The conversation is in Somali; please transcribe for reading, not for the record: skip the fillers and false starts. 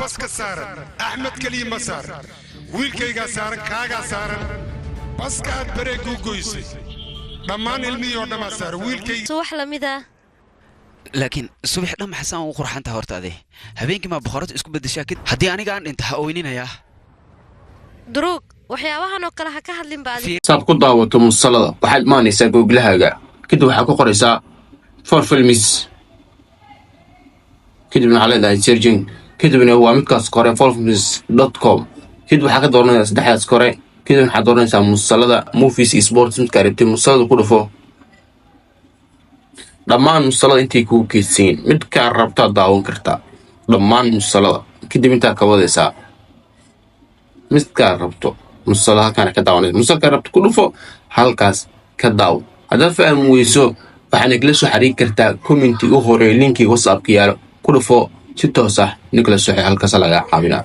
بس كسارة أحمد كليم سارة ويلكيغا سارة كاغا سارة بس كاد بريكو كويسي دمان علمي ودما سارة ويلكيغا سوح لميدا لكن الصبح لما حسان وقرح أنت هورت هذه هبينك ما بخرت اسكو بدي شاكد هدي أنا قاعد أنت هاوينين يا دروق waxyaabahan oo kale ha ka hadlin baadi saad ku daawato musalada waxaad maanaysaa googlahaaga kadib waxaad ku qoraysaa for films kadibna waxaad leedahay searching kadibna waa midkaas kore forfilms.com kadib waxaad ka dooranaysaa saddexdaas kore kadib waxaad dooranaysaa musalada movies iyo sports midka rabtay musalada ku dhufo dhammaan musalada intay kugu keydsiin midka rabtaa daawan kartaa dhammaan musalada kadib intaa ka wadaysaa midka rabto musalaha kana ka daawanay musalka rabto ku dhufo halkaas ka daaw hadda faham weyso waxaan igla soo xariir kartaa comment u hore linki WhatsApp ka yaalo ku dhufo si toos ah nikla soo halkaas laga caawinaa